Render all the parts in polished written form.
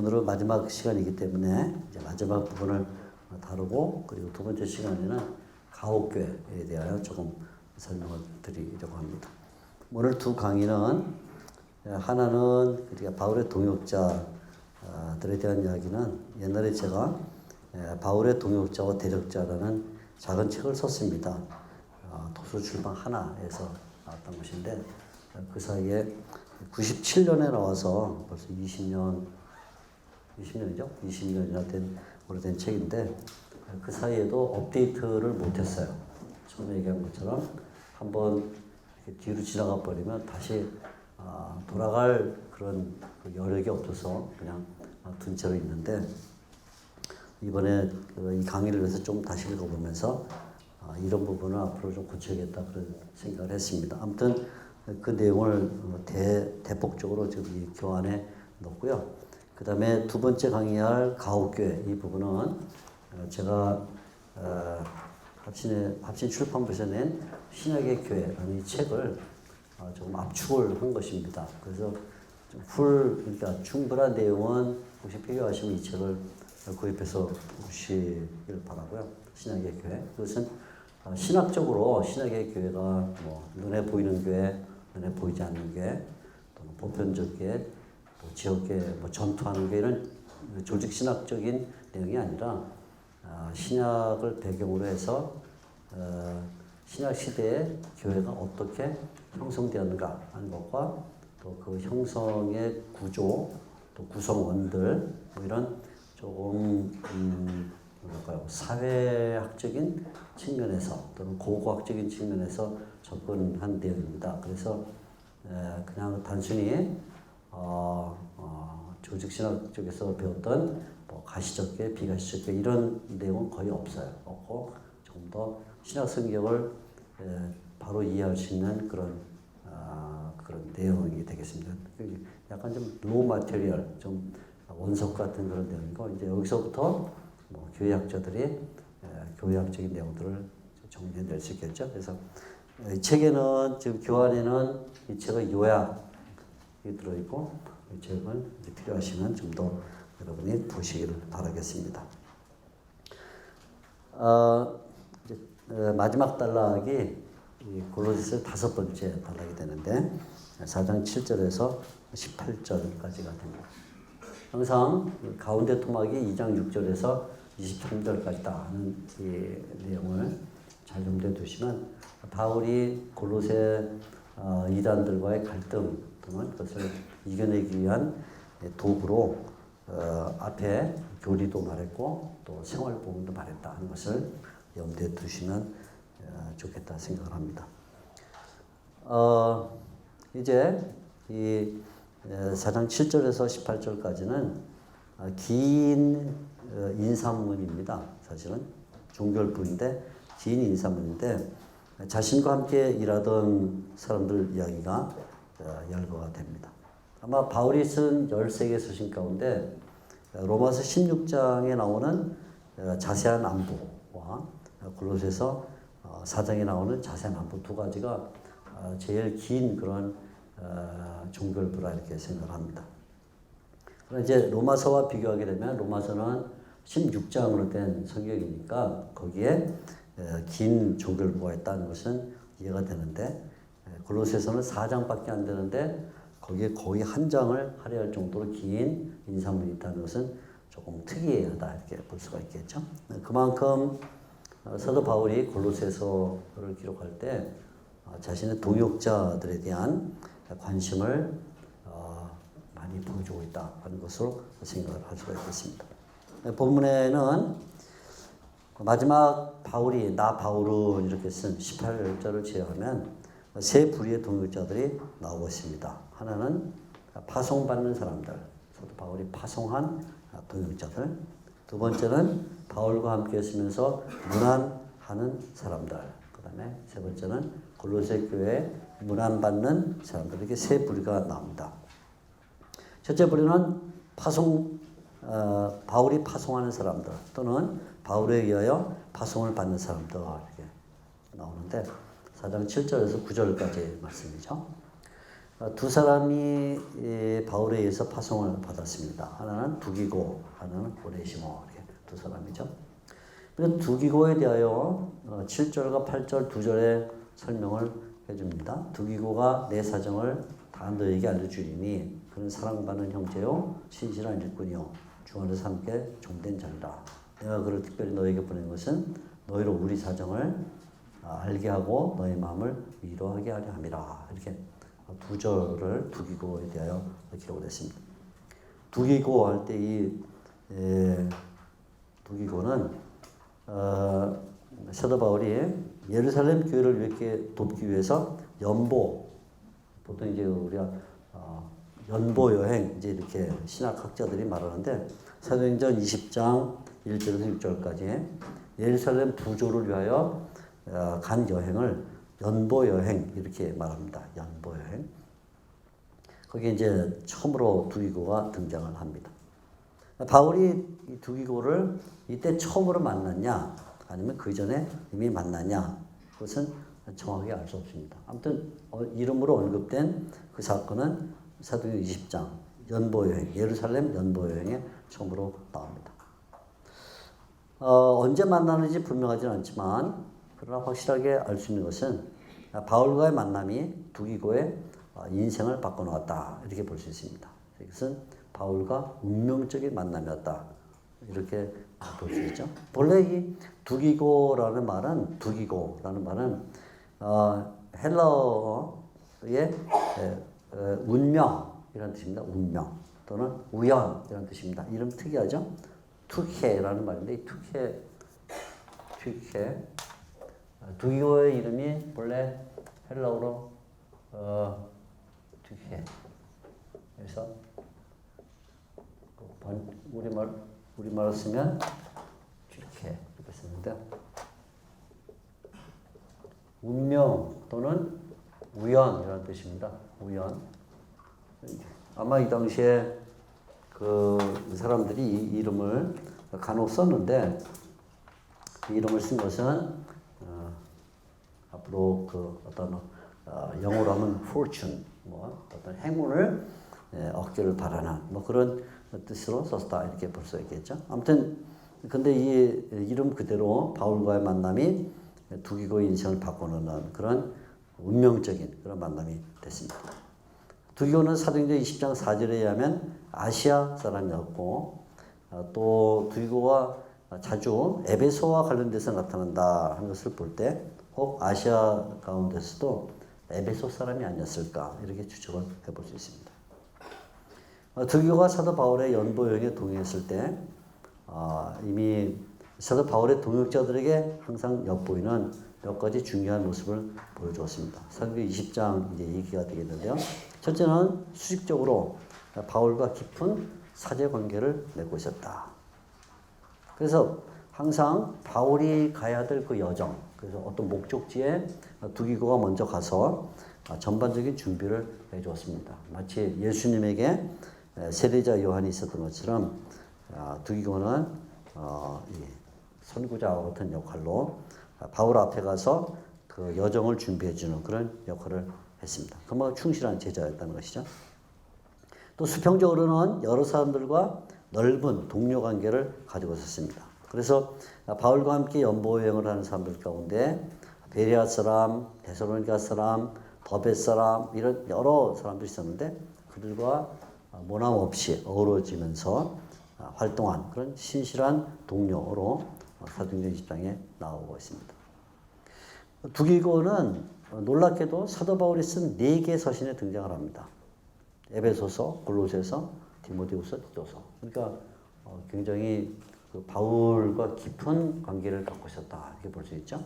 오늘은 마지막 시간이기 때문에 이제 마지막 부분을 다루고, 그리고 두 번째 시간에는 가옥교회에 대하여 조금 설명을 드리려고 합니다. 오늘 두 강의는, 하나는 우리가 바울의 동역자들에 대한 이야기는, 옛날에 제가 바울의 동역자와 대적자라는 작은 책을 썼습니다. 도서출판 하나에서 나왔던 것인데, 그 사이에 97년에 나와서 벌써 20년이죠? 20년이나 된 오래된 책인데, 그 사이에도 업데이트를 못했어요. 처음에 얘기한 것처럼 한번 뒤로 지나가 버리면 다시 돌아갈 그런 여력이 없어서 그냥 둔 채로 있는데, 이번에 이 강의를 위해서 좀 다시 읽어보면서 이런 부분을 앞으로 좀 고쳐야겠다 그런 생각을 했습니다. 아무튼 그 내용을 대폭적으로 지금 이 교환에 넣고요. 그 다음에 두 번째 강의할 가옥교회 이 부분은 제가 합신 출판부에서 낸 신약의 교회라는 이 책을 조금 압축을 한 것입니다. 그래서 좀 그러니까 충분한 내용은 혹시 필요하시면 이 책을 구입해서 보시길 바라고요. 신약의 교회. 그것은 신학적으로 신약의 교회가 뭐 눈에 보이는 교회, 눈에 보이지 않는 교회, 또는 보편적 교회, 또 지역 교회, 뭐 전투하는 교회는 조직 신학적인 내용이 아니라 신약을 배경으로 해서 신약 시대의 교회가 어떻게 형성되었는가 하는 것과 또 그 형성의 구조, 또 구성원들, 뭐 이런 조금 뭐랄까요, 사회학적인 측면에서 또는 고고학적인 측면에서 접근한 내용입니다. 그래서 그냥 단순히 조직신학 쪽에서 배웠던 뭐 가시적 교회, 비가시적 교회 이런 내용은 거의 없고 조금 더 신약 성경을 바로 이해할 수 있는 그런 내용이 되겠습니다. 약간 좀 로우 마테리얼, 좀 원석 같은 그런 내용이고, 이제 여기서부터 뭐 교회학자들이 교회학적인 내용들을 정리해낼 수 있겠죠. 그래서 이 책에는 지금 교환에는 이 책의 요약이 들어있고, 이 책을 필요하시면 좀 더 여러분이 보시기를 바라겠습니다. 마지막 단락이 골로새서 5번째 단락이 되는데 4장 7절에서 18절까지가 됩니다. 항상 가운데 토막이 2장 6절에서 23절까지다 하는 이 내용을 잘 염두에 두시면, 바울이 골로새 이단들과의 갈등 또는 그것을 이겨내기 위한 도구로 앞에 교리도 말했고 또 생활복음도 말했다 하는 것을 염두에 두시면 좋겠다 생각을 합니다. 이제 이 4장 7절에서 18절까지는 긴 인사문입니다. 사실은 종결부인데 긴 인사문인데, 자신과 함께 일하던 사람들 이야기가 열거가 됩니다. 아마 바울이 쓴 13개 서신 가운데 로마서 16장에 나오는 자세한 안부와 골로새서 4장에 나오는 자세한 안부 두 가지가 제일 긴 그런 종결부라 이렇게 생각을 합니다. 그러나 이제 로마서와 비교하게 되면 로마서는 16장으로 된 성경이니까 거기에 긴 종결부가 있다는 것은 이해가 되는데, 골로새서는 4장밖에 안 되는데 거기에 거의 한 장을 할애할 정도로 긴 인사문이 있다는 것은 조금 특이하다 이렇게 볼 수가 있겠죠. 그만큼 사도 바울이 골로새서를 기록할 때 자신의 동역자들에 대한 관심을 많이 보여주고 있다 하는 것으로 생각을 할 수가 있겠습니다. 본문에는 마지막 바울이 나 바울은 이렇게 쓴 18절을 제외하면 세 부류의 동역자들이 나오고 있습니다. 하나는 파송받는 사람들, 사도 바울이 파송한 동역자들. 두 번째는 바울과 함께 있으면서 문안하는 사람들. 그 다음에 세 번째는 골로새 교회에 문안받는 사람들. 이렇게 세 부류가 나옵니다. 첫째 부류는 바울이 파송하는 사람들 또는 바울에 의하여 파송을 받는 사람들 이렇게 나오는데 4장 7절에서 9절까지 말씀이죠. 두 사람이 바울에 의해서 파송을 받았습니다. 하나는 두기고, 하나는 오네시모. 이렇게 두 사람이죠. 두기고에 대하여 7절과 8절 두 절의 설명을 해줍니다. 두기고가 내 사정을 다 너에게 알려주리니 그는 사랑받는 형제요 신실한 일꾼이요 주 안에서 함께 종된 자리라. 내가 그를 특별히 너에게 보낸 것은 너희로 우리 사정을 알게 하고 너의 마음을 위로하게 하려 함이라. 이렇게 두 절을 두기고에 대하여 기록을 했습니다. 두기고 할 때 이 두기고는 사도 바울이 예루살렘 교회를 이렇게 돕기 위해서 연보, 보통 이제 우리가 연보 여행 이제 이렇게 신학학자들이 말하는데 사도행전 20장 1절에서 6절까지 예루살렘 부조를 위하여 간 여행을 연보 여행 이렇게 말합니다. 연보 여행. 거기에 이제 처음으로 두기고가 등장을 합니다. 바울이 이 두기고를 이때 처음으로 만났냐, 아니면 그 전에 이미 만났냐, 그것은 정확히 알 수 없습니다. 아무튼 이름으로 언급된 그 사건은 사도행전 20장 연보여행, 예루살렘 연보여행에 처음으로 나옵니다. 언제 만나는지 분명하지는 않지만 그러나 확실하게 알 수 있는 것은 바울과의 만남이 두기고의 인생을 바꿔놓았다, 이렇게 볼 수 있습니다. 이것은 바울과 운명적인 만남이었다, 이렇게 볼 수 있죠. 본래 이 두기고라는 말은 헬라어의 운명이라는 뜻입니다. 운명 또는 우연이라는 뜻입니다. 이름 특이하죠. 투케라는 말인데 이 투케 두기고의 이름이 본래 헬라어로 투케. 그래서 우리말로 쓰면 이렇게 쓰는데 운명 또는 우연이라는 뜻입니다. 우연. 아마 이 당시에 그 사람들이 이 이름을 간혹 썼는데 이 이름을 쓴 것은 앞으로 그 어떤 영어로 하면 fortune, 뭐 어떤 행운을 얻기를 바라는 뭐 그런 뜻으로 썼다, 이렇게 볼 수 있겠죠. 아무튼 근데 이 이름 그대로 바울과의 만남이 두기고의 인생을 바꿔놓는 그런 운명적인 그런 만남이 됐습니다. 두기고는 사도행전 20장 4절에 의하면 아시아 사람이었고, 또 두기고가 자주 에베소와 관련돼서 나타난다 하는 것을 볼 때 혹 아시아 가운데서도 에베소 사람이 아니었을까, 이렇게 추측을 해볼 수 있습니다. 두기고가 사도 바울의 연보여행에 동행했을 때 이미 사도 바울의 동역자들에게 항상 엿보이는 몇 가지 중요한 모습을 보여주었습니다. 사도행전 20장 이제 얘기가 되겠는데요. 첫째는 수직적으로 바울과 깊은 사제 관계를 맺고 있었다. 그래서 항상 바울이 가야 될 그 여정, 그래서 어떤 목적지에 두기고가 먼저 가서 전반적인 준비를 해주었습니다. 마치 예수님에게 세례자 요한이 있었던 것처럼 두기고는 선구자와 같은 역할로 바울 앞에 가서 그 여정을 준비해주는 그런 역할을 했습니다. 그만큼 충실한 제자였다는 것이죠. 또 수평적으로는 여러 사람들과 넓은 동료 관계를 가지고 있었습니다. 그래서 바울과 함께 연보 여행을 하는 사람들 가운데 베레아 사람, 데살로니가 사람, 더베 사람, 이런 여러 사람들이 있었는데 그들과 모남 없이 어우러지면서 활동한 그런 신실한 동료로 사도행전 20장에 나오고 있습니다. 두기고는 놀랍게도 사도 바울이 쓴 4개의 서신에 등장을 합니다. 에베소서, 골로새서, 디모데후서, 디도서. 그러니까 굉장히 그 바울과 깊은 관계를 갖고 있었다, 이렇게 볼 수 있죠.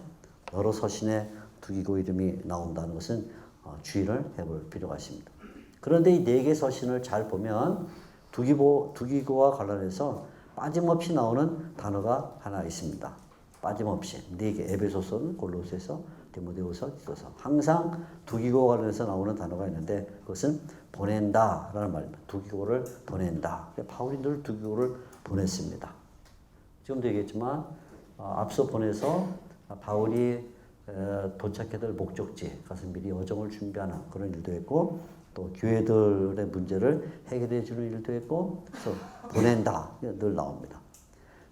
여러 서신에 두기고 이름이 나온다는 것은 주의를 해볼 필요가 있습니다. 그런데 이 4개 서신을 잘 보면 두기고와 관련해서 빠짐없이 나오는 단어가 하나 있습니다. 빠짐없이 4개, 에베소서는, 골로새서, 디모데후서, 디도서. 항상 두기고와 관련해서 나오는 단어가 있는데 그것은 보낸다라는 말입니다. 두기고를 보낸다. 바울이 늘 두기고를 보냈습니다. 지금도 얘기했지만 앞서 보내서 바울이 도착해야 될 목적지에 가서 미리 여정을 준비하는 그런 일도 했고, 또 교회들의 문제를 해결해 주는 일도 했고, 그래서 보낸다 늘 나옵니다.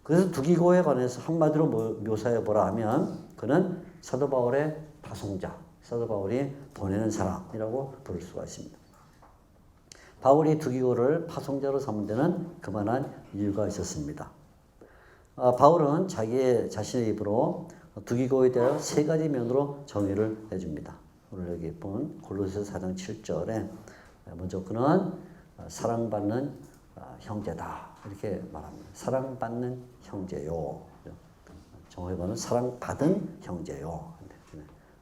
그래서 두기고에 관해서 한마디로 묘사해 보라 하면 그는 사도 바울의 파송자, 사도 바울이 보내는 사람이라고 부를 수가 있습니다. 바울이 두기고를 파송자로 삼은 데는 그만한 이유가 있었습니다. 바울은 자신의 입으로 두기고에 대하여 세 가지 면으로 정의를 해줍니다. 오늘 여기 본 골로새서 4장 7절에 먼저 그는 사랑받는 형제다 이렇게 말합니다. 사랑받는 형제요. 정의어는 사랑받은 형제요.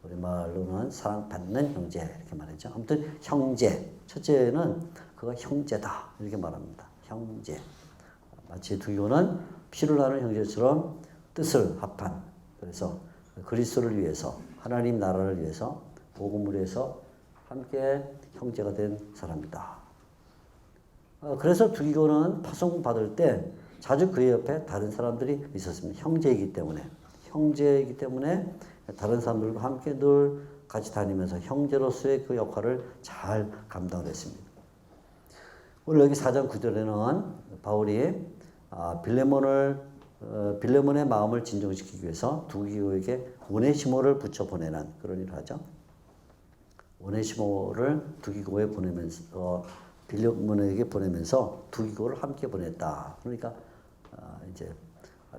우리말로는 사랑받는 형제 이렇게 말했죠. 아무튼 형제. 첫째는 그가 형제다 이렇게 말합니다. 형제. 마치 두기고는 피를 나는 형제처럼 뜻을 합한, 그래서 그리스도를 위해서, 하나님 나라를 위해서, 복음을 위해서 함께 형제가 된 사람이다. 그래서 두기고는 파송받을 때 자주 그의 옆에 다른 사람들이 있었습니다. 형제이기 때문에 다른 사람들과 함께 늘 같이 다니면서 형제로서의 그 역할을 잘 감당했습니다. 오늘 여기 4장 9절에는 바울이 빌레몬의 마음을 진정시키기 위해서 두기고에게 오네시모를 붙여 보내는 그런 일을 하죠. 오네시모를 두기고에 보내면서 빌레몬에게 보내면서 두기고를 함께 보냈다. 그러니까 이제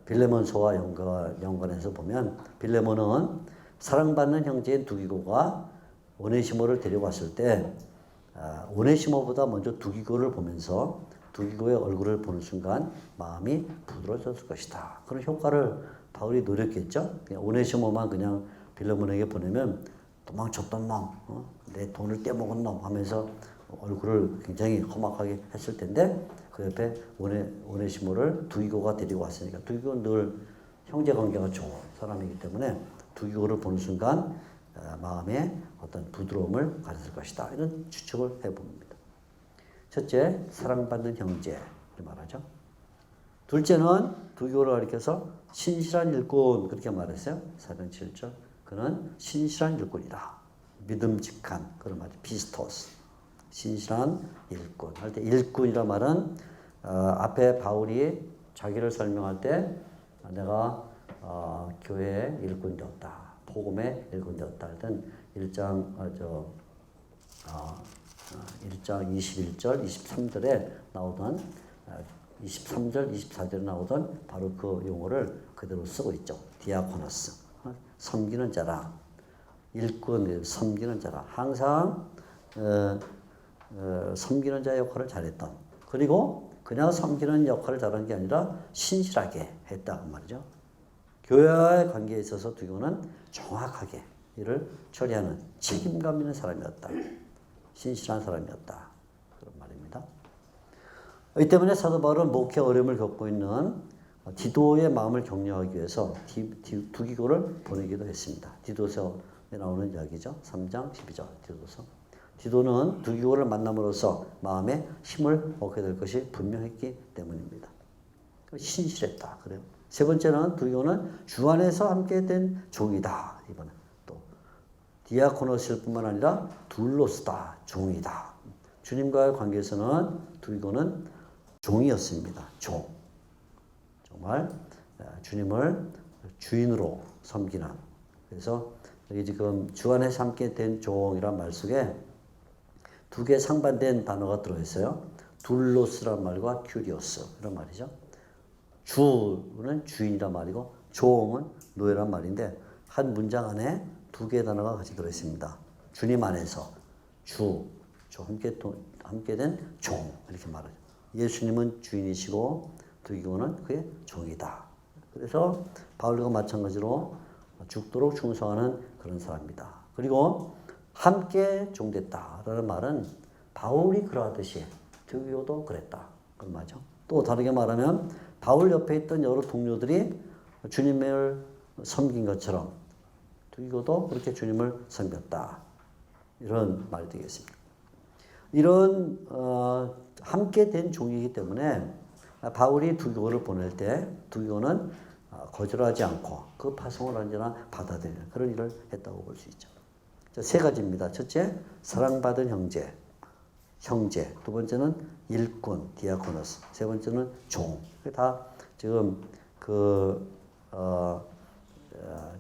빌레몬서와 연관해서 보면 빌레몬은 사랑받는 형제인 두기고가 오네시모를 데려왔을 때 오네시모보다 먼저 두기고를 보면서 두기고의 얼굴을 보는 순간 마음이 부드러워졌을 것이다. 그런 효과를 바울이 노력했죠. 오네시모만 그냥 빌레몬에게 보내면 도망쳤던 놈, 내 돈을 떼먹은 놈 하면서 얼굴을 굉장히 험악하게 했을 텐데 그 옆에 오네시모를 두기고가 데리고 왔으니까 두기고는 늘 형제관계가 좋은 사람이기 때문에 두기고를 보는 순간 마음에 어떤 부드러움을 가졌을 것이다. 이런 추측을 해봅니다. 첫째, 사랑받는 형제 말하죠. 둘째는 두기고를 가리켜서 신실한 일꾼 그렇게 말했어요. 4장 7절. 그는 신실한 일꾼이다. 믿음직한 그런 말이죠. 피스토스. 신실한 일꾼. 할 때 일꾼이란 말은 앞에 바울이 자기를 설명할 때 내가 교회의 일꾼 되었다. 복음의 일꾼 되었다. 할 땐 1장 21절, 23절에 나오던 23절, 24절에 나오던 바로 그 용어를 그대로 쓰고 있죠. 디아코노스. 섬기는 자라. 일꾼, 섬기는 자라. 항상 섬기는 자의 역할을 잘했던, 그리고 그냥 섬기는 역할을 잘한 게 아니라 신실하게 했다 그 말이죠. 교회와의 관계에 있어서 두기고는 정확하게 일을 처리하는 책임감 있는 사람이었다. 신실한 사람이었다. 그런 말입니다. 이 때문에 사도 바울은 목회 어려움을 겪고 있는 디도의 마음을 격려하기 위해서 두기고를 보내기도 했습니다. 디도서에 나오는 이야기죠. 3장 12절 디도서. 디도는 두기고를 만남으로써 마음에 힘을 얻게 될 것이 분명했기 때문입니다. 신실했다. 그래요. 세 번째는 두기고는 주 안에서 함께 된 종이다. 이번에 또 디아코노스일 뿐만 아니라 둘로스다. 종이다. 주님과의 관계에서는 두기고는 종이었습니다. 종. 정말 주님을 주인으로 섬기는. 그래서 여기 지금 주 안에서 함께 된 종이란 말 속에 두 개 상반된 단어가 들어있어요. 둘로스란 말과 큐리오스 이런 말이죠. 주는 주인이란 말이고 종은 노예란 말인데 한 문장 안에 두 개의 단어가 같이 들어있습니다. 주님 안에서 함께 된 종 이렇게 말하죠. 예수님은 주인이시고 두기고는 그의 종이다. 그래서 바울과 마찬가지로 죽도록 충성하는 그런 사람입니다. 그리고 함께 종됐다라는 말은 바울이 그러하듯이 두기고도 그랬다. 그런 말이죠. 또 다르게 말하면 바울 옆에 있던 여러 동료들이 주님을 섬긴 것처럼 두기고도 그렇게 주님을 섬겼다. 이런 말이 되겠습니다. 이런 함께 된 종이기 때문에 바울이 두기고를 보낼 때 두기고는 거절하지 않고 그 파송을 언제나 받아들이는 그런 일을 했다고 볼 수 있죠. 세 가지입니다. 첫째, 사랑받은 형제. 형제, 두 번째는 일꾼, 디아코노스, 세 번째는 종. 다 지금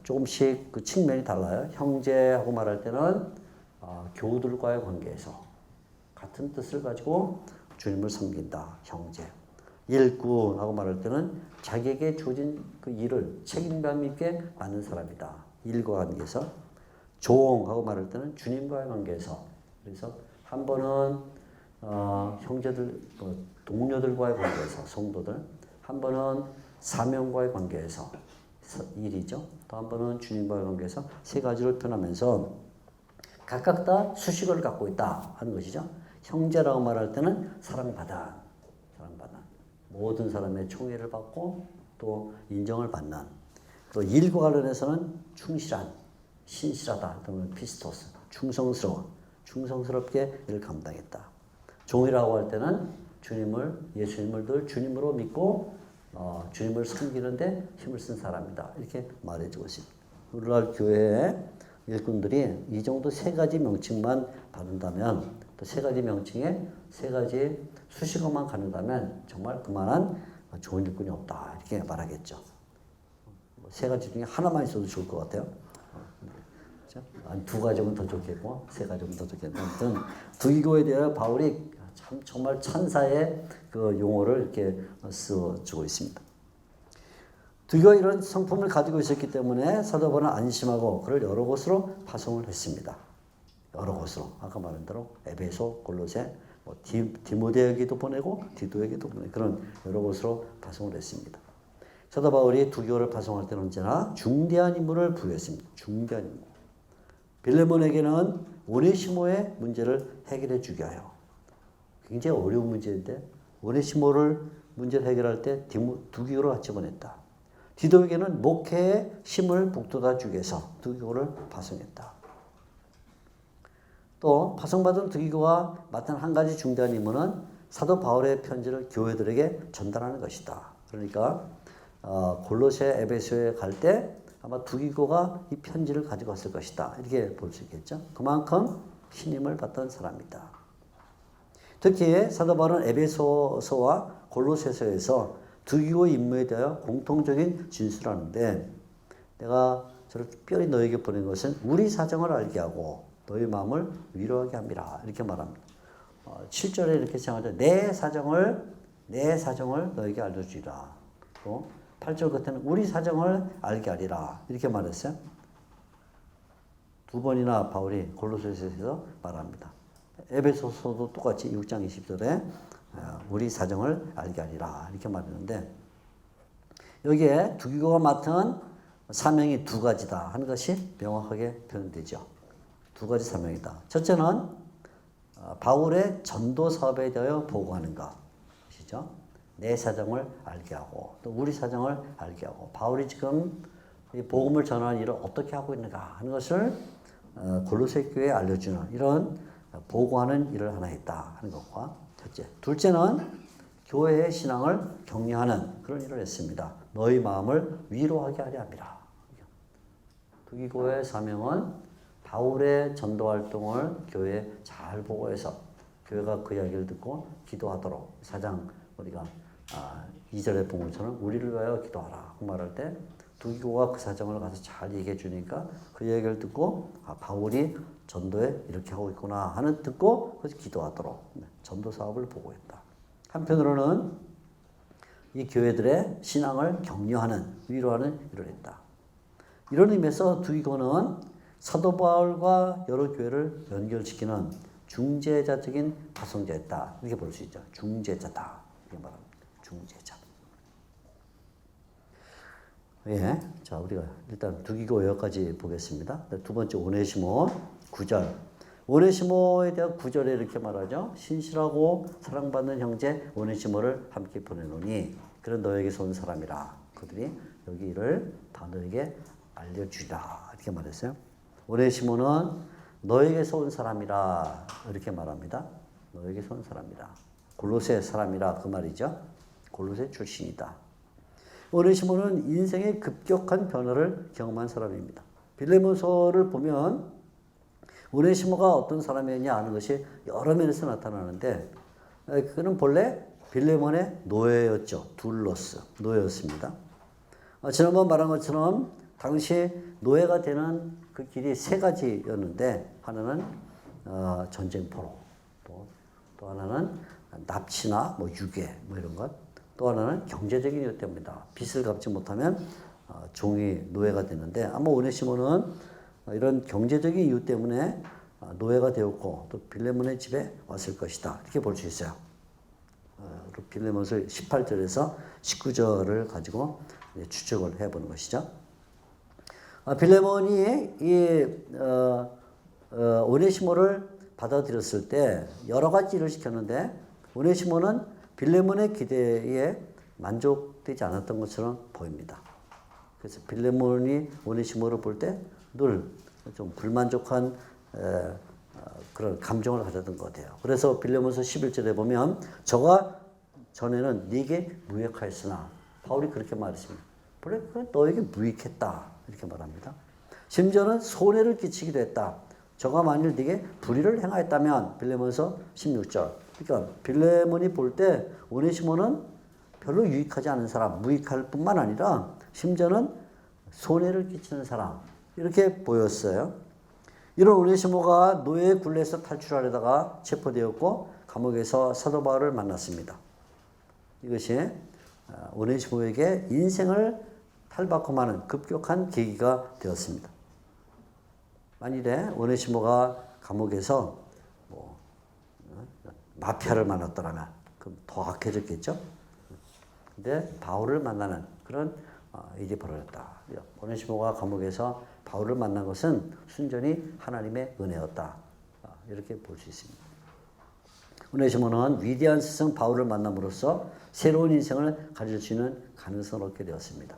조금씩 그 측면이 달라요. 형제하고 말할 때는 교우들과의 관계에서 같은 뜻을 가지고 주님을 섬긴다. 형제. 일꾼하고 말할 때는 자기에게 주어진 그 일을 책임감 있게 맡는 사람이다. 일과 관계에서. 종하고 말할 때는 주님과의 관계에서. 그래서 한 번은 형제들, 동료들과의 관계에서 성도들. 한 번은 사명과의 관계에서 일이죠. 또 한 번은 주님과의 관계에서 세 가지를 표현하면서 각각 다 수식어를 갖고 있다 하는 것이죠. 형제라고 말할 때는 사랑받은 모든 사람의 총애를 받고 또 인정을 받는, 또 일과 관련해서는 충실한, 신실하다 또는 피스토스, 충성스럽게 일을 감당했다. 종이라고 할 때는 예수님을 늘 주님으로 믿고 주님을 섬기는데 힘을 쓴 사람이다. 이렇게 말해주고 있습니다. 오늘날 교회의 일꾼들이 이 정도 세 가지 명칭만 받는다면, 또 세 가지 명칭에 세 가지 수식어만 갖는다면 정말 그만한 좋은 일꾼이 없다. 이렇게 말하겠죠. 세 가지 중에 하나만 있어도 좋을 것 같아요. 두 가지면 더 좋겠고, 세 가지면 더 좋겠고. 아무튼 두기고에 대해 바울이 정말 찬사의 그 용어를 이렇게 써주고 있습니다. 두기가 이런 성품을 가지고 있었기 때문에 사도 바울은 안심하고 그를 여러 곳으로 파송을 했습니다. 여러 곳으로. 아까 말한 대로 에베소, 골로새, 디모데에게도 보내고 디도에게도 보내고 그런 여러 곳으로 파송을 했습니다. 사도 바울이 두기고를 파송할 때는 언제나 중대한 임무를 부여했습니다. 중대한 임무. 빌레몬에게는 오네시모의 문제를 해결해 주게 하여. 굉장히 어려운 문제인데 오네시모를 문제를 해결할 때 두기고를 같이 보냈다. 디도에게는 목회의 힘을 북돋아 주기 위해서 두기고를 파송했다. 또 파송받은 두기고가 맡은 한 가지 중대한 임무는 사도 바울의 편지를 교회들에게 전달하는 것이다. 그러니까 골로새, 에베소에 갈 때 아마 두기고가 이 편지를 가지고 왔을 것이다. 이렇게 볼 수 있겠죠. 그만큼 신임을 받던 사람이다. 특히 사도 바울은 에베소서와 골로새서에서 두기고 임무에 대하여 공통적인 진술을 하는데, 내가 저를 특별히 너에게 보낸 것은 우리 사정을 알게 하고 너희 마음을 위로하게 함이라. 이렇게 말합니다. 7절에 이렇게 시작하죠. 내 사정을 너에게 알려주리라. 또 8절 끝에는 우리 사정을 알게 하리라. 이렇게 말했어요. 두 번이나 바울이 골로새서에서 말합니다. 에베소서도 똑같이 6장 20절에 우리 사정을 알게 하리라. 이렇게 말했는데, 여기에 두기고가 맡은 사명이 두 가지다 하는 것이 명확하게 표현되죠. 두 가지 사명이다. 첫째는 바울의 전도 사업에 대하여 보고하는 것이죠. 내 사정을 알게 하고 또 우리 사정을 알게 하고, 바울이 지금 이 복음을 전하는 일을 어떻게 하고 있는가 하는 것을 골로새 교회에 알려주는 이런 보고하는 일을 하나 했다 하는 것과, 첫째. 둘째는 교회의 신앙을 격려하는 그런 일을 했습니다. 너희 마음을 위로하게 하려 함이라. 두기고의 사명은 바울의 전도 활동을 교회에 잘 보고해서 교회가 그 이야기를 듣고 기도하도록, 사장 우리가 2절에 본 것처럼 우리를 위하여 기도하라 그 말할 때 두기고가 그 사정을 가서 잘 얘기해 주니까 그 얘기를 듣고 바울이 전도에 이렇게 하고 있구나 하는 듣고 그래서 기도하도록 전도 사업을 보고했다. 한편으로는 이 교회들의 신앙을 격려하는, 위로하는 일을 했다. 이런 의미에서 두기고는 사도 바울과 여러 교회를 연결시키는 중재자적인 파송자였다. 이렇게 볼 수 있죠. 중재자다. 이렇게 말합니다. 중재자. 예. 자, 우리가 일단 두기고 여기까지 보겠습니다. 두 번째 오네시모 9절. 오네시모에 대한 9절에 이렇게 말하죠. 신실하고 사랑받는 형제 오네시모를 함께 보내노니 그런 너에게서 온 사람이라. 그들이 여기 이를 다 너에게 알려주리라. 이렇게 말했어요. 오네시모는 너에게서 온 사람이라 이렇게 말합니다. 너에게서 온 사람이라. 골로새 사람이라 그 말이죠. 골로새 출신이다. 오네시모는 인생의 급격한 변화를 경험한 사람입니다. 빌레몬서를 보면 오네시모가 어떤 사람이었냐 하는 것이 여러 면에서 나타나는데 그는 본래 빌레몬의 노예였죠. 둘로스 노예였습니다. 지난번 말한 것처럼 당시 노예가 되는 그 길이 세 가지였는데 하나는 전쟁포로, 또 하나는 납치나 뭐 유괴 뭐 이런 것, 또 하나는 경제적인 이유 때문이다. 빚을 갚지 못하면 종이 노예가 되는데 아마 오네시모는 이런 경제적인 이유 때문에 노예가 되었고 또 빌레몬의 집에 왔을 것이다. 이렇게 볼 수 있어요. 빌레몬서 18절에서 19절을 가지고 추측을 해보는 것이죠. 빌레몬이 이 오네시모를 받아들였을 때 여러 가지 일을 시켰는데 오네시모는 빌레몬의 기대에 만족되지 않았던 것처럼 보입니다. 그래서 빌레몬이 오네시모를 볼 때 늘 좀 불만족한 그런 감정을 가졌던 것 같아요. 그래서 빌레몬서 11절에 보면 저가 전에는 네게 무익하였으나 바울이 그렇게 말했습니다. 원래 너에게 무익했다 이렇게 말합니다. 심지어는 손해를 끼치기도 했다. 저가 만일 네게 불의를 행하였다면 빌레몬서 16절. 그러니까 빌레몬이 볼 때 오네시모는 별로 유익하지 않은 사람, 무익할 뿐만 아니라 심지어는 손해를 끼치는 사람 이렇게 보였어요. 이런 오네시모가 노예의 굴레에서 탈출하려다가 체포되었고 감옥에서 사도 바울을 만났습니다. 이것이 오네시모에게 인생을 탈바꿈하는 급격한 계기가 되었습니다. 만일에 오네시모가 감옥에서 마피아를 만났더라면 그럼 더 악해졌겠죠. 근데 바울을 만나는 그런 일이 벌어졌다. 오네시모가 감옥에서 바울을 만난 것은 순전히 하나님의 은혜였다. 이렇게 볼 수 있습니다. 오네시모는 위대한 스승 바울을 만남으로써 새로운 인생을 가질 수 있는 가능성을 얻게 되었습니다.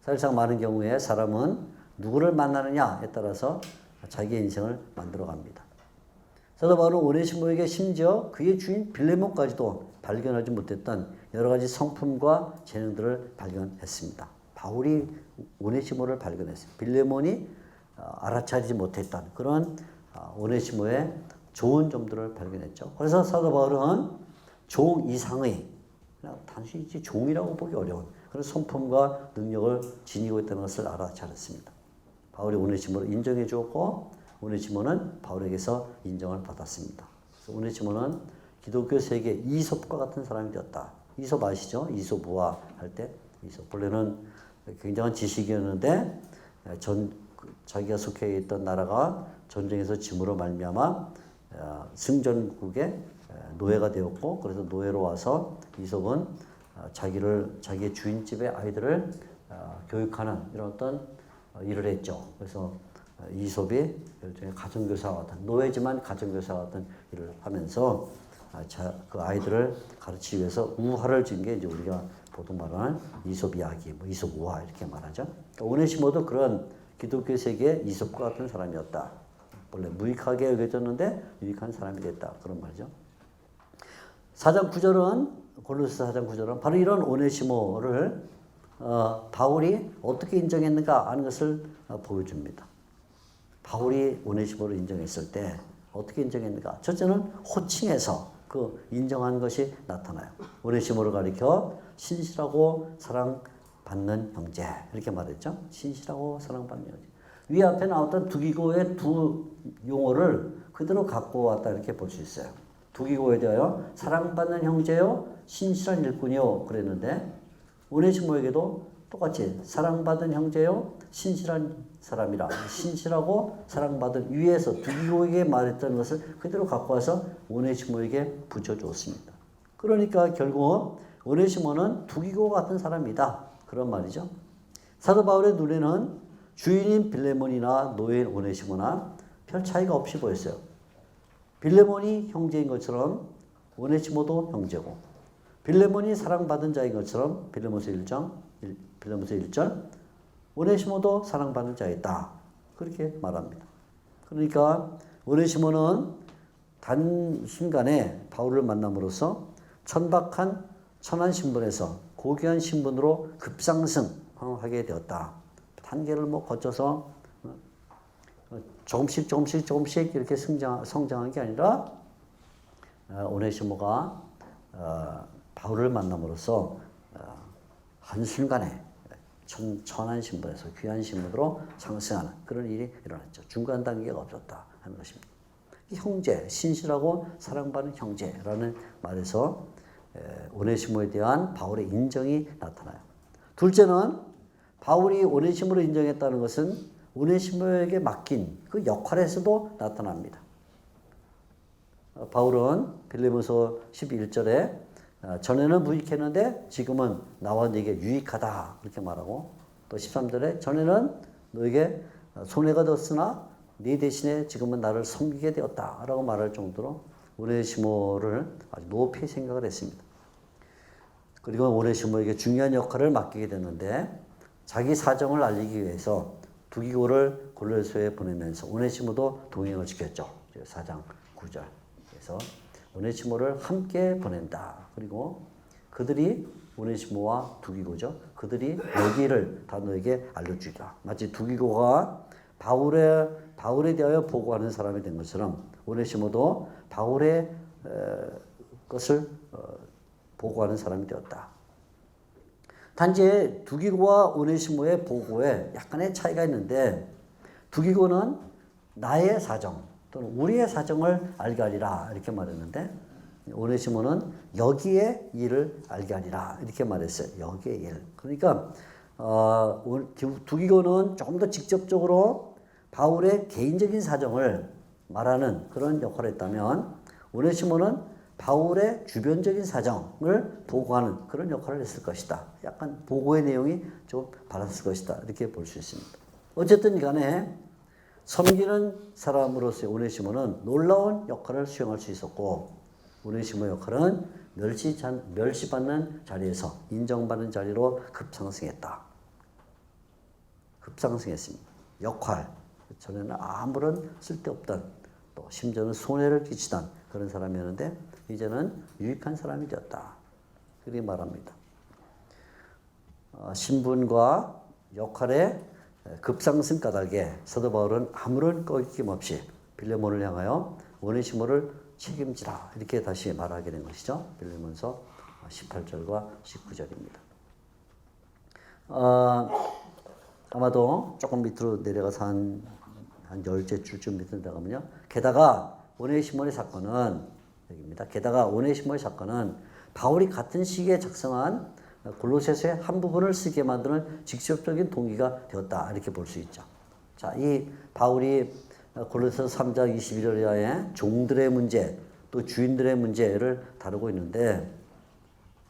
사실상 많은 경우에 사람은 누구를 만나느냐에 따라서 자기의 인생을 만들어갑니다. 사도 바울은 오네시모에게 심지어 그의 주인 빌레몬까지도 발견하지 못했던 여러 가지 성품과 재능들을 발견했습니다. 바울이 오네시모를 발견했어요. 빌레몬이 알아차리지 못했던 그런 오네시모의 좋은 점들을 발견했죠. 그래서 사도 바울은 종 이상의 그냥 단순히 종이라고 보기 어려운 그런 성품과 능력을 지니고 있다는 것을 알아차렸습니다. 바울이 오네시모를 인정해 주었고 오네시모는 바울에게서 인정을 받았습니다. 그래서 오네시모는 기독교 세계 이솝과 같은 사람이 되었다. 이솝 아시죠? 이솝 우화할 때 이솝 본래는 굉장한 지식이었는데 자기가 속해 있던 나라가 전쟁에서 짐으로 말미암아 승전국의 노예가 되었고 그래서 노예로 와서 이솝은 자기의 주인집의 아이들을 교육하는 이런 어떤 일을 했죠. 그래서 이솝이 일종의 가정교사 같은 노예지만 가정교사 같은 일을 하면서 그 아이들을 가르치기 위해서 우화를 준 게 이제 우리가 보통 말하는 이솝 이야기, 뭐 이솝 우화 이렇게 말하죠. 그러니까 오네시모도 그런 기독교 세계의 이솝과 같은 사람이었다. 원래 무익하게 여겨졌는데 유익한 사람이 됐다. 그런 말이죠. 4장 9절은 골로새 4장 9절은 바로 이런 오네시모를 바울이 어떻게 인정했는가 하는 것을 보여줍니다. 바울이 오네시모를 인정했을 때 어떻게 인정했는가? 첫째는 호칭에서 그 인정한 것이 나타나요. 오네시모를 가리켜 신실하고 사랑받는 형제 이렇게 말했죠. 신실하고 사랑받는 형제. 위 앞에 나왔던 두기고의 두 용어를 그대로 갖고 왔다 이렇게 볼 수 있어요. 두기고에 대하여 사랑받는 형제요 신실한 일꾼이요 그랬는데 오네시모에게도 똑같이 사랑받은 형제요 신실한 사람이라 신실하고 사랑받은 위에서 두기고에게 말했던 것을 그대로 갖고 와서 오네시모에게 붙여주었습니다. 그러니까 결국 오네시모는 두기고 같은 사람이다 그런 말이죠. 사도 바울의 눈에는 주인인 빌레몬이나 노예인 오네시모나 별 차이가 없이 보였어요. 빌레몬이 형제인 것처럼 오네시모도 형제고 빌레몬이 사랑받은 자인 것처럼 빌레몬서 1절 오네시모도 사랑받는 자이다. 그렇게 말합니다. 그러니까 오네시모는 단순간에 바울을 만남으로써 천한 신분에서 고귀한 신분으로 급상승하게 되었다. 단계를 거쳐서 조금씩 이렇게 성장한 게 아니라 오네시모가 바울을 만남으로써 한순간에 천한 신분에서 귀한 신분으로 상승하는 그런 일이 일어났죠. 중간 단계가 없었다 하는 것입니다. 형제, 신실하고 사랑받는 형제라는 말에서 오네시모에 대한 바울의 인정이 나타나요. 둘째는 바울이 오네시모를 인정했다는 것은 오네시모에게 맡긴 그 역할에서도 나타납니다. 바울은 빌립보서 11절에 전에는 무익했는데 지금은 나와 네게 유익하다 이렇게 말하고, 또 13절에 전에는 너에게 손해가 되었으나 네 대신에 지금은 나를 섬기게 되었다라고 말할 정도로 오네시모를 아주 높이 생각을 했습니다. 그리고 오네시모에게 중요한 역할을 맡기게 됐는데 자기 사정을 알리기 위해서 두기고를 골로새에 보내면서 오네시모도 동행을 시켰죠. 4장 9절. 그래서 오네시모를 함께 보낸다. 그리고 그들이 오네시모와 두기고죠. 그들이 여기를 다 너에게 알려주리라. 마치 두기고가 바울에 대하여 보고하는 사람이 된 것처럼 오네시모도 바울의 것을 보고하는 사람이 되었다. 단지 두기고와 오네시모의 보고에 약간의 차이가 있는데, 두기고는 나의 사정 또는 우리의 사정을 알게 하리라 이렇게 말했는데, 오네시모는 여기에 일을 알게 하리라 이렇게 말했어요. 여기에 일. 그러니까 두기고는 조금 더 직접적으로 바울의 개인적인 사정을 말하는 그런 역할을 했다면, 오네시모는 바울의 주변적인 사정을 보고하는 그런 역할을 했을 것이다. 약간 보고의 내용이 좀 달랐을 것이다. 이렇게 볼 수 있습니다. 어쨌든 간에 섬기는 사람으로서의 오네시모는 놀라운 역할을 수행할 수 있었고, 오네시모 역할은 멸시받는 자리에서 인정받는 자리로 급상승했습니다. 역할. 전에는 아무런 쓸데없던, 또 심지어는 손해를 끼치던 그런 사람이었는데 이제는 유익한 사람이 되었다. 그렇게 말합니다. 신분과 역할의 급상승 까닭에 사도 바울은 아무런 꺼김 없이 빌레몬을 향하여 오네시모를 책임지라 이렇게 다시 말하게 된 것이죠. 빌레몬서 18절과 19절입니다. 아마도 조금 밑으로 내려가서 한 10째 줄쯤 밑으로 내려가면요. 게다가 오네시모의 사건은 여기입니다. 게다가 오네시모의 사건은 바울이 같은 시기에 작성한 골로새서의 한 부분을 쓰게 만드는 직접적인 동기가 되었다. 이렇게 볼 수 있죠. 자, 이 바울이 골로새서 3장 21절 이하에 종들의 문제, 또 주인들의 문제를 다루고 있는데,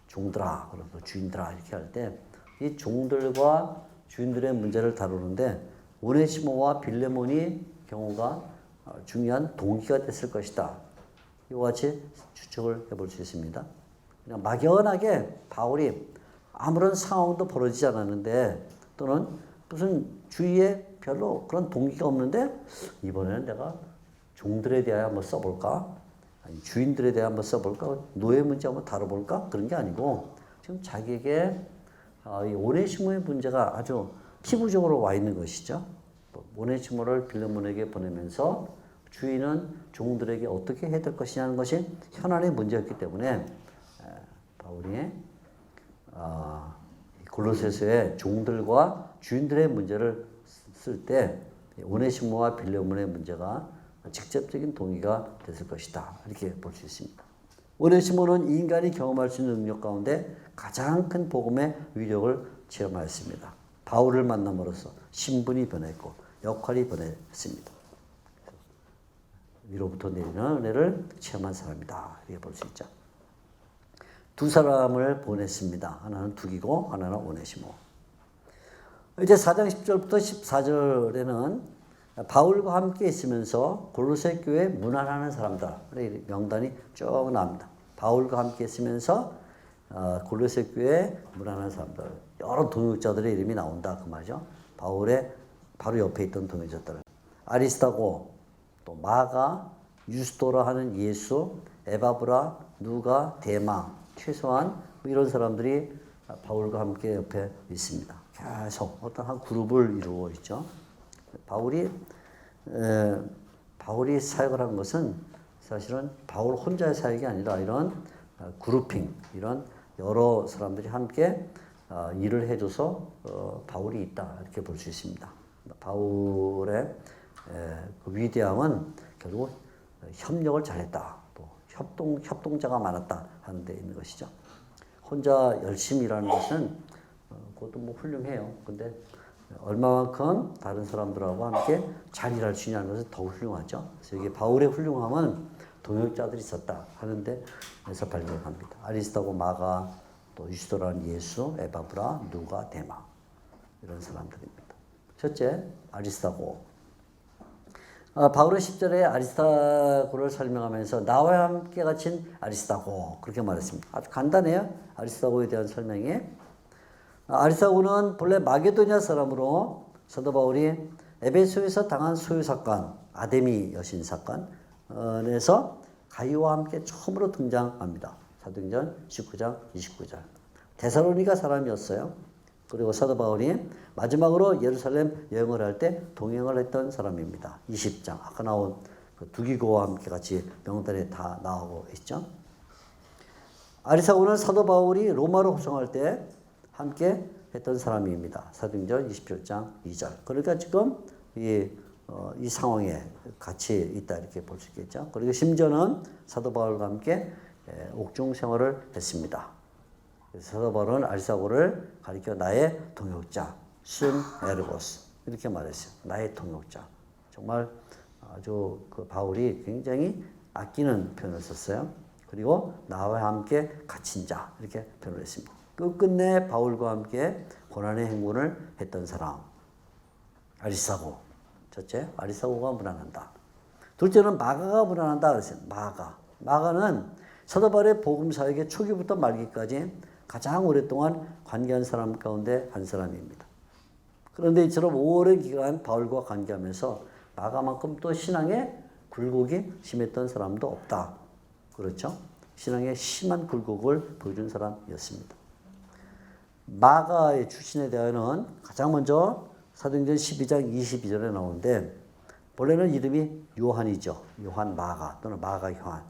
종들아, 그리고 주인들아 이렇게 할 때 이 종들과 주인들의 문제를 다루는데 오네시모와 빌레몬이 경우가 중요한 동기가 됐을 것이다. 이와 같이 추측을 해볼 수 있습니다. 그냥 막연하게 바울이 아무런 상황도 벌어지지 않았는데, 또는 무슨 주위에 별로 그런 동기가 없는데 이번에는 내가 종들에 대하여 한번 써볼까? 아니, 주인들에 대해 한번 써볼까? 노예 문제 한번 다뤄볼까? 그런 게 아니고 지금 자기에게 이 오네시모의 문제가 아주 피부적으로 와 있는 것이죠. 오네시모를 빌레몬에게 보내면서 주인은 종들에게 어떻게 해야 될 것이냐는 것이 현안의 문제였기 때문에 바울이 골로새서의 종들과 주인들의 문제를 쓸 때 오네시모와 빌레몬의 문제가 직접적인 동의가 됐을 것이다. 이렇게 볼 수 있습니다. 오네시모는 인간이 경험할 수 있는 능력 가운데 가장 큰 복음의 위력을 체험하였습니다. 바울을 만남으로써 신분이 변했고 역할이 변했습니다. 위로부터 내리는 은혜를 체험한 사람이다. 이렇게 볼 수 있죠. 두 사람을 보냈습니다. 하나는 두기고 하나는 오네시모. 이제 4장 10절부터 14절에는 바울과 함께 있으면서 골로새 교회에 문안하는 사람들의 명단이 쭉 나옵니다. 바울과 함께 있으면서 골로새 교회에 문안하는 사람들, 여러 동역자들의 이름이 나온다 그 말이죠. 바울의 바로 옆에 있던 동역자들, 아리스타고, 또 마가, 유스도라 하는 예수, 에바브라, 누가, 데마, 최소한 이런 사람들이 바울과 함께 옆에 있습니다. 계속 어떤 한 그룹을 이루고 있죠. 바울이 바울이 사역을 한 것은 사실은 바울 혼자의 사역이 아니라 이런 그룹핑, 이런 여러 사람들이 함께 일을 해줘서 바울이 있다 이렇게 볼 수 있습니다. 바울의 그 위대함은 결국 협력을 잘했다, 또 협동자가 많았다 하는 데 있는 것이죠. 혼자 열심히 일하는 것은 그것도 뭐 훌륭해요. 근데 얼마만큼 다른 사람들하고 함께 잘 일할 수 있냐는 것은 더욱 훌륭하죠. 그래서 이게 바울의 훌륭함은 동역자들이 있었다 하는데 에서 발견합니다. 아리스타고, 마가, 또 유스도라는 예수, 에바브라, 누가, 데마 이런 사람들입니다. 첫째, 아리스타고. 바울은 10절에 아리스타고를 설명하면서 나와 함께 갇힌 아리스타고 그렇게 말했습니다. 아주 간단해요. 아리스타고에 대한 설명이. 아리스타고는 본래 마게도니아 사람으로 사도 바울이 에베소에서 당한 소유 사건, 아데미 여신 사건에서 가이오와 함께 처음으로 등장합니다. 사도행전 19장 29절. 데살로니가 사람이었어요. 그리고 사도 바울이 마지막으로 예루살렘 여행을 할 때 동행을 했던 사람입니다. 20장 아까 나온 그 두기고와 함께 같이 명단에 다 나오고 있죠. 아리스타고는 사도 바울이 로마로 호송할 때 함께 했던 사람입니다. 사도행전 27장 2절. 그러니까 지금 이 상황에 같이 있다 이렇게 볼 수 있겠죠. 그리고 심지어는 사도 바울과 함께 옥중 생활을 했습니다. 사도 바울은 아리스타고를 가리켜 나의 동역자, 순 에르고스 이렇게 말했어요. 나의 동역자. 정말 아주 그 바울이 굉장히 아끼는 표현을 썼어요. 그리고 나와 함께 갇힌 자 이렇게 표현을 했습니다. 끝끝내 바울과 함께 고난의 행군을 했던 사람 아리스타고. 첫째, 아리스타고가 무난한다. 둘째는 마가가 무난한다 그랬어요. 마가는 사도 바울의 복음 사역의 초기부터 말기까지 가장 오랫동안 관계한 사람 가운데 한 사람입니다. 그런데 이처럼 오랜 기간 바울과 관계하면서 마가만큼 또 신앙에 굴곡이 심했던 사람도 없다. 그렇죠? 신앙에 심한 굴곡을 보여준 사람이었습니다. 마가의 출신에 대하여는 가장 먼저 사도행전 12장 22절에 나오는데 본래는 이름이 요한이죠. 요한 마가 또는 마가 요한.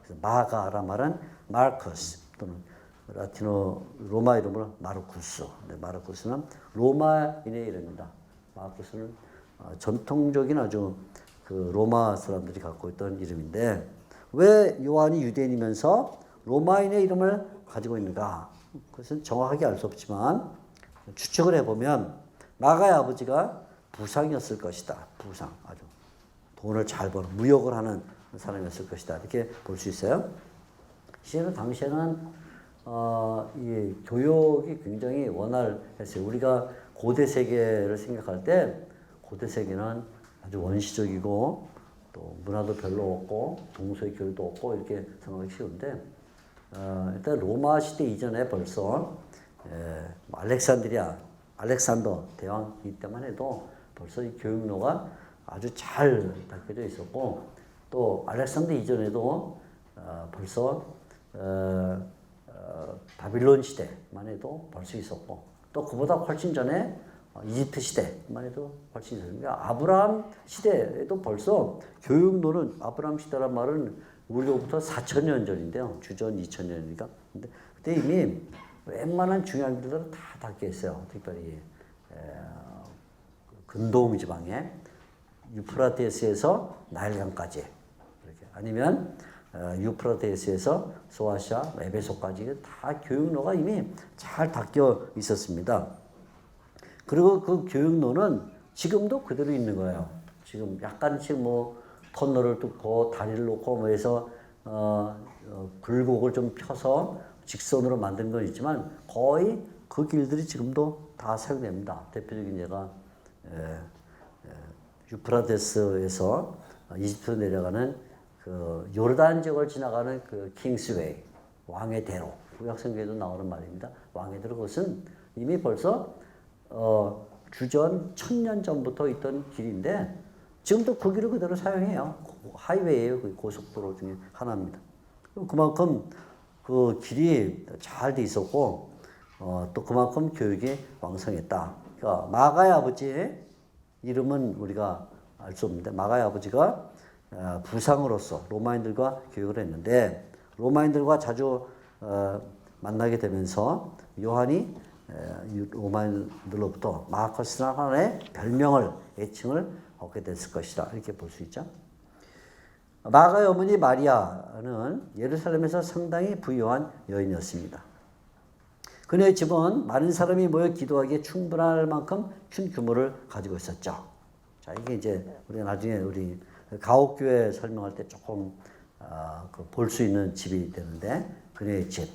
그래서 마가란 말은 마르쿠스 또는 라틴어 로마 이름으로 마르쿠스. 마르쿠스는 로마인의 이름입니다. 마르쿠스는 전통적인 아주 그 로마 사람들이 갖고 있던 이름인데 왜 요한이 유대인이면서 로마인의 이름을 가지고 있는가? 그것은 정확하게 알 수 없지만 추측을 해보면 마가의 아버지가 부상이었을 것이다. 부상. 아주 돈을 잘 버는 무역을 하는 사람이었을 것이다. 이렇게 볼 수 있어요. 실은 당시에는 이 교육이 굉장히 원활했어요. 우리가 고대 세계를 생각할 때 고대 세계는 아주 원시적이고 또 문화도 별로 없고 동서의 교류도 없고 이렇게 생각하기 쉬운데 일단 로마 시대 이전에 벌써 알렉산더 대왕 때만 해도 벌써 이 교육로가 아주 잘 닦여져 있었고 또 알렉산더 이전에도 벌써 바빌론 시대만 해도 벌써 있었고 또 그보다 훨씬 전에 이집트 시대만 해도 훨씬 있었습니다. 아브라함 시대에도 벌써 교육로는 아브라함 시대란 말은 우리로부터 4,000년 전인데요. 주전 2,000년이니까. 근데 그때 이미 웬만한 중요한 일들은 다 닦여 있어요. 특별히 근동 지방에 유프라테스에서 나일강까지 이렇게 아니면 유프라테스에서 소아시아, 에베소까지 다 교육로가 이미 잘 닦여 있었습니다. 그리고 그 교육로는 지금도 그대로 있는 거예요. 지금 약간씩 뭐 터널을 뚫고 다리를 놓고 뭐 해서 굴곡을 좀 펴서 직선으로 만든 건 있지만 거의 그 길들이 지금도 다 사용됩니다. 대표적인 예가 유프라테스에서 이집트로 내려가는 그 요르단 지역을 지나가는 그 킹스웨이, 왕의 대로, 구약성경에도 나오는 말입니다. 왕의 대로 그것은 이미 벌써 주전 1000년 전부터 있던 길인데 지금도 그 길을 그대로 사용해요. 하이웨이예요. 그 고속도로 중에 하나입니다. 그만큼 그 길이 잘 돼 있었고 또 그만큼 교육이 왕성했다. 그러니까 마가의 아버지의 이름은 우리가 알 수 없는데 마가의 아버지가 부상으로서 로마인들과 교역을 했는데 로마인들과 자주 만나게 되면서 요한이 로마인들로부터 마커스라는 하나의 별명을 애칭을 얻게 됐을 것이다. 이렇게 볼 수 있죠. 마가의 어머니 마리아는 예루살렘에서 상당히 부유한 여인이었습니다. 그녀의 집은 많은 사람이 모여 기도하기에 충분할 만큼 큰 규모를 가지고 있었죠. 자, 이게 이제 우리가 나중에 우리 가옥교회 설명할 때 조금 볼 수 있는 집이 되는데 그녀의 집.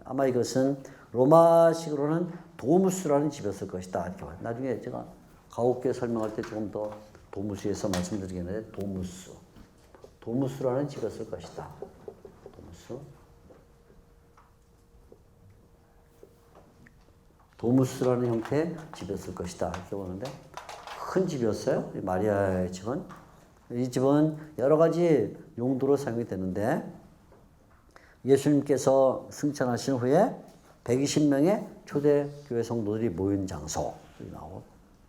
아마 이것은 로마식으로는 도무스라는 집이었을 것이다. 이렇게 봐요. 나중에 제가 가옥교회 설명할 때 조금 더 도무스에서 말씀드리겠는데 도무스라는 집이었을 것이다. 도무스라는 형태의 집이었을 것이다. 이렇게 보는데 큰 집이었어요. 마리아의 집은. 이 집은 여러 가지 용도로 사용이 되는데 예수님께서 승천하신 후에 120명의 초대교회 성도들이 모인 장소 나오고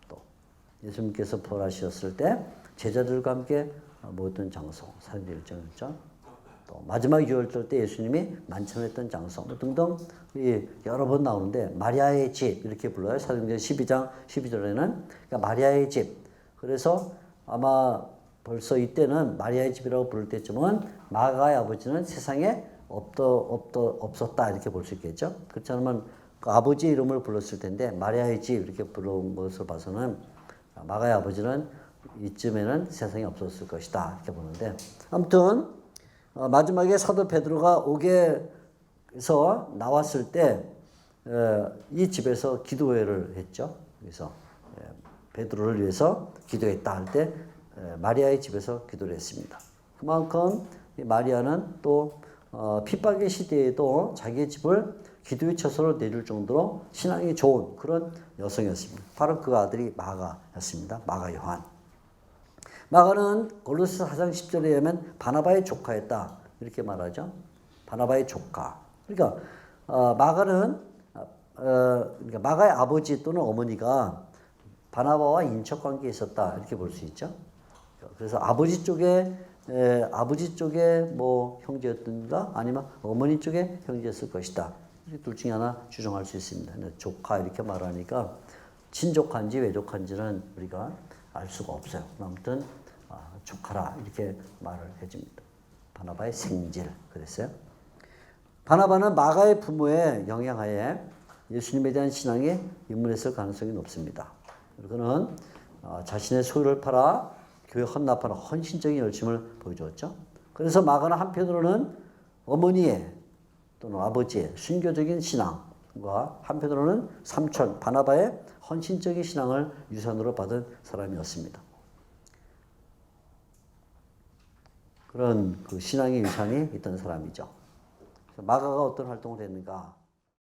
또 예수님께서 부활하셨을 때 제자들과 함께 모였던 장소, 사도일정이었죠. 또 마지막 유월절 때 예수님이 만찬했던 장소 등등 여러 번 나오는데 마리아의 집 이렇게 불러요. 사도행전 12장 12절에는 그러니까 마리아의 집. 그래서 아마 벌써 이때는 마리아의 집이라고 부를 때쯤은 마가의 아버지는 세상에 없었다 이렇게 볼 수 있겠죠. 그렇지 않으면 그 아버지의 이름을 불렀을 텐데 마리아의 집 이렇게 부른 것을 봐서는 마가의 아버지는 이쯤에는 세상에 없었을 것이다 이렇게 보는데 아무튼 마지막에 사도 베드로가 옥에서 나왔을 때 이 집에서 기도회를 했죠. 그래서 베드로를 위해서 기도했다 할 때 마리아의 집에서 기도를 했습니다. 그만큼 마리아는 또 핍박의 시대에도 자기의 집을 기도의 처소로 내줄 정도로 신앙이 좋은 그런 여성이었습니다. 바로 그 아들이 마가였습니다. 마가 요한. 마가는 골로새 4장 10절에 의하면 바나바의 조카였다. 이렇게 말하죠. 바나바의 조카. 그러니까 그러니까 마가의 아버지 또는 어머니가 바나바와 인척 관계에 있었다. 이렇게 볼 수 있죠. 그래서 아버지 쪽에 뭐 형제였던가 아니면 어머니 쪽에 형제였을 것이다. 둘 중에 하나 추정할 수 있습니다. 조카 이렇게 말하니까 친족한지 외족한지는 우리가 알 수가 없어요. 아무튼 조카라 이렇게 말을 해줍니다. 바나바의 생질 그랬어요. 바나바는 마가의 부모의 영향하에 예수님에 대한 신앙에 입문했을 가능성이 높습니다. 그는 자신의 소유를 팔아 교회 헌납하는 헌신적인 열심을 보여주었죠. 그래서 마가는 한편으로는 어머니의 또는 아버지의 순교적인 신앙과 한편으로는 삼촌 바나바의 헌신적인 신앙을 유산으로 받은 사람이었습니다. 그런 그 신앙의 유산이 있던 사람이죠. 마가가 어떤 활동을 했는가?